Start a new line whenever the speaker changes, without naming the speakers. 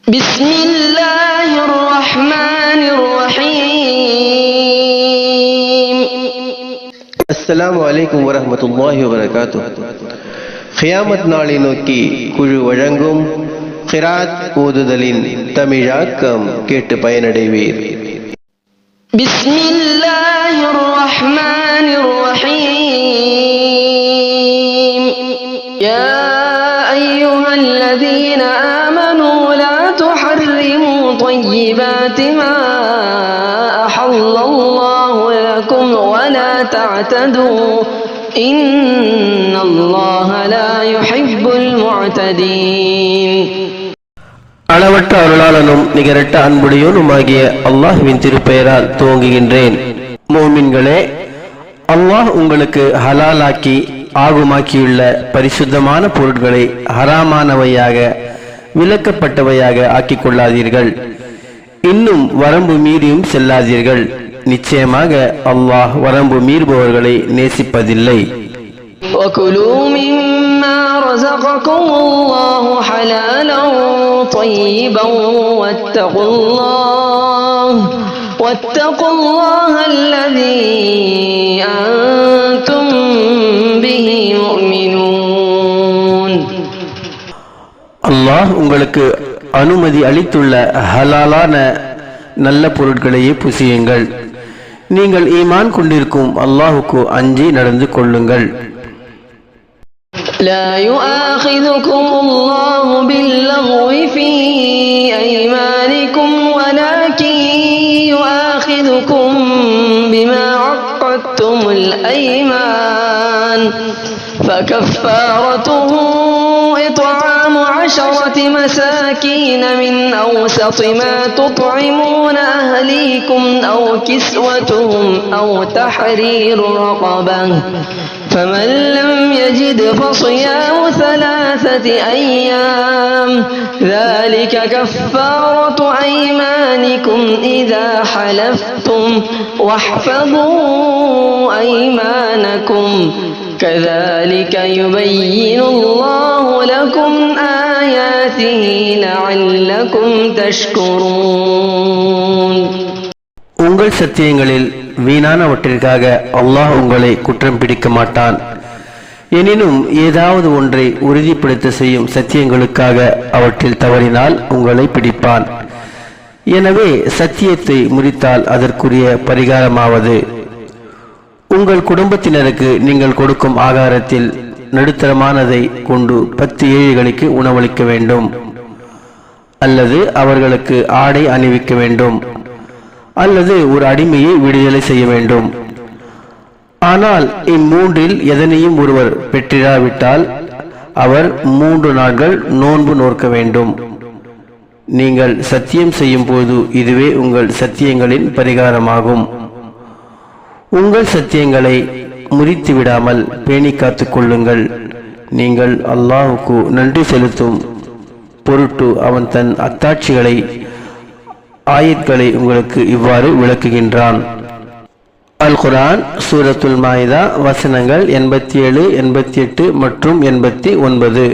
بسم الله الرحمن الرحيم.
السلام عليكم ورحمة الله وبركاته. கியாமத் நாளை நோக்கி குழு வழங்கும் கிராத் ஓதுதலின் தமிழாக்கம் கேட்டு பயனடைவீர்.
பிஸ்மில்லாஹிர் ரஹ்மானிர் ரஹீம். யா அய்யுஹல்லதீன ஆமனூ லா துஹர்ரிமூ طيبாத்தி மா அஹல்லல்லாஹு லகும் வலா தஅததூ இன்னல்லாஹ லா யுஹிப்புல் முஅ்ததீன்.
அளவற்ற அருளாளனும் நிகரற்ற அன்புடையோனுமாகிய அல்லாஹ்வின் திருப்பெயரால் துவங்குகின்றேன். மோமின்களே, அல்லாஹ் உங்களுக்கு ஹலாலாக்கி ஆகுமாக்கியுள்ள பரிசுத்தமான பொருட்களை ஹராமானவையாக விலக்கப்பட்டவையாக ஆக்கிக் கொள்ளாதீர்கள். இன்னும் வரம்பு மீறியும் செல்லாதீர்கள். நிச்சயமாக அல்லாஹ் வரம்பு மீறுபவர்களை நேசிப்பதில்லை.
وَكُلُوا مِمَّا رَزَقَكُمُ اللَّهُ حَلَالًا طَيِّبًا وَاتَّقُوا اللَّهَ الَّذِي أَنْتُمْ بِهِ مُؤْمِنُونَ.
அல்லாஹ் உங்களுக்கு அனுமதி அளித்துள்ள ஹலாலான நல்ல பொருட்களையே புசியுங்கள். நீங்கள் ஈமான் கொண்டிருக்கும் அல்லாஹுக்கு அஞ்சி நடந்து கொள்ளுங்கள்.
لا يؤاخذكم الله باللغو في أيمانكم ولكن يؤاخذكم بما عقدتم الأيمان فكفارته إطعام 10 مساكين من أوسط ما تطعمون أهليكم أو كسوتهم أو تحرير رقبة فمن لم يجد فصيام 3 أيام ذلك كفارة أيمانكم إذا حلفتم واحفظوا أيمانكم كذلك يبين الله لكم آياته لعلكم تشكرون.
உங்கள் சத்தியங்களில் வீணானவற்றிற்காக அல்லாஹ் உங்களை குற்றம் பிடிக்க மாட்டான். எனினும் ஏதாவது ஒன்றை உறுதிப்படுத்த செய்யும் சத்தியங்களுக்காக அவற்றில் தவறினால் உங்களை பிடிப்பான். எனவே சத்தியத்தை முறித்தால் அதற்குரிய பரிகாரமாவது, உங்கள் குடும்பத்தினருக்கு நீங்கள் கொடுக்கும் ஆகாரத்தில் நடுத்தரமானதை கொண்டு 10 ஏழைகளுக்கு உணவளிக்க வேண்டும், அல்லது அவர்களுக்கு ஆடை அணிவிக்க வேண்டும், அல்லது ஒரு அடிமையை விடுதலை செய்ய வேண்டும். ஆனால் இம்மூன்றில் எதனையும் ஒருவர் பெற்றிராவிட்டால் அவர் 3 நாட்கள் நோன்பு நோக்க வேண்டும். நீங்கள் சத்தியம் செய்யும் போது இதுவே உங்கள் சத்தியங்களின் பரிகாரமாகும். உங்கள் சத்தியங்களை முறித்து விடாமல் பேணி காத்துக் கொள்ளுங்கள். நீங்கள் அல்லாஹுக்கு நன்றி செலுத்தும் பொருட்டு அவன் தன் அத்தாட்சிகளை ஆயத்களை உங்களுக்கு இவ்வாறு விளக்குகின்றான். அல் குர்ஆன் சூரத்துல் மாயிதா வசனங்கள் 87, 88 மற்றும் 89.